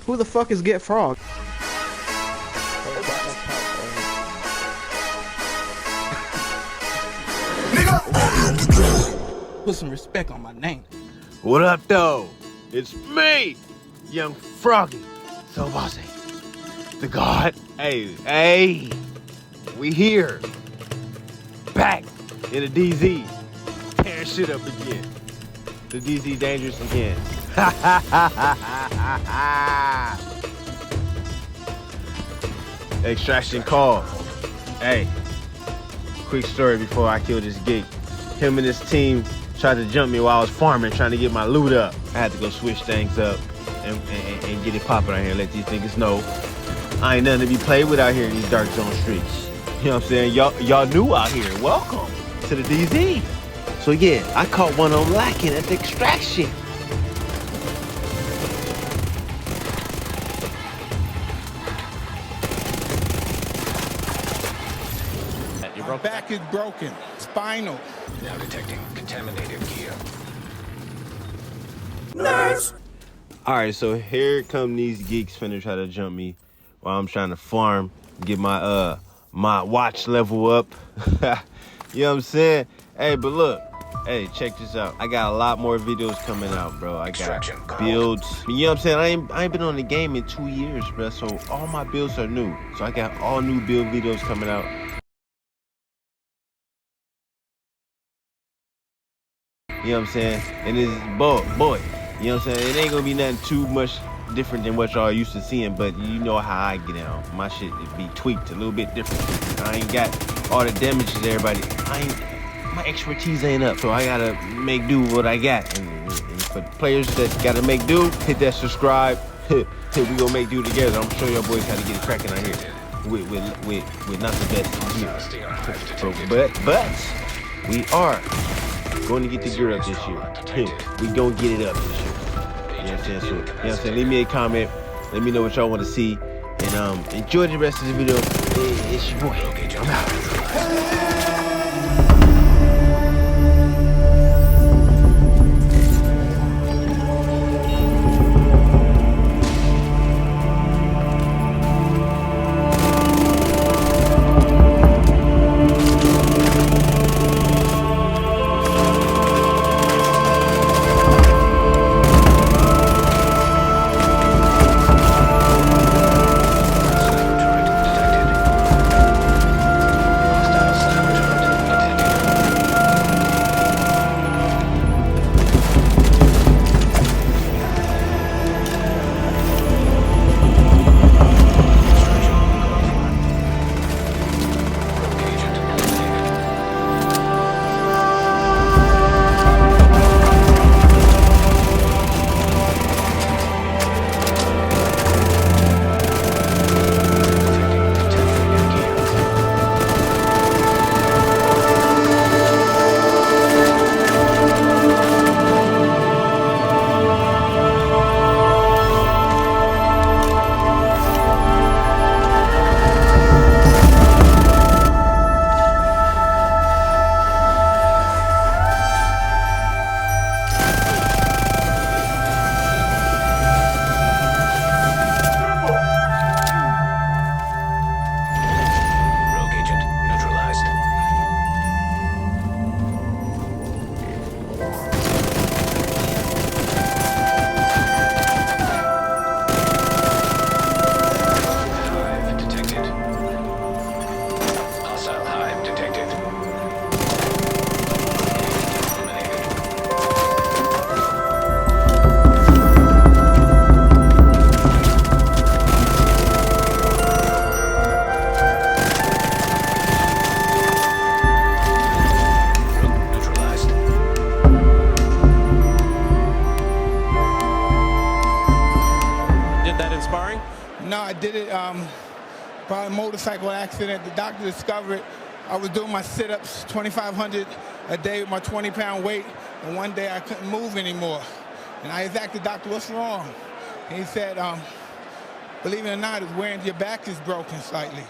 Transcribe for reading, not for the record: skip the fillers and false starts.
Who the fuck is Get Frog? Put some respect on my name. What up, though? It's me, young Froggy. So bossy. The God. Hey. We here. Back in the DZ. Tearing shit up again. The DZ dangerous again. Extraction call. Hey. Quick story before I kill this geek. Him and his team tried to jump me while I was farming, trying to get my loot up. I had to go switch things up and get it popping out here, let these niggas know I ain't nothing to be played with out here in these dark zone streets. You know what I'm saying? Y'all new out here. Welcome to the DZ. So yeah, I caught one of them lacking at the extraction. My back is broken, spinal. Now detecting contaminated gear. Nice. All right, so here come these geeks finna try to jump me while I'm trying to farm, get my my watch level up. You know what I'm saying? Hey, but look, hey, check this out. I got a lot more videos coming out, bro. I got builds. You know what I'm saying? I ain't been on the game in 2 years, bro. So all my builds are new. So I got all new build videos coming out. You know what I'm saying? And it's boy, you know what I'm saying? It ain't gonna be nothing too much different than what y'all used to seeing, but you know how I get down. My shit it be tweaked a little bit different. I ain't got all the damage that everybody. My expertise ain't up, so I gotta make do with what I got. And for the players that gotta make do, hit that subscribe. We gonna make do together. I'm gonna show y'all boys how to get it cracking out here. With not the best gear. But we are going to get the gear up this year. We gonna get it up this year. You know what I'm saying? So, you know what I'm saying? Leave me a comment. Let me know what y'all want to see. And enjoy the rest of the video. It's your boy. I'm out. No, I did it by a motorcycle accident. The doctor discovered I was doing my sit-ups, 2,500 a day with my 20-pound weight, and one day I couldn't move anymore. And I asked the doctor, what's wrong? And he said, believe it or not, it's wearing your back is broken slightly.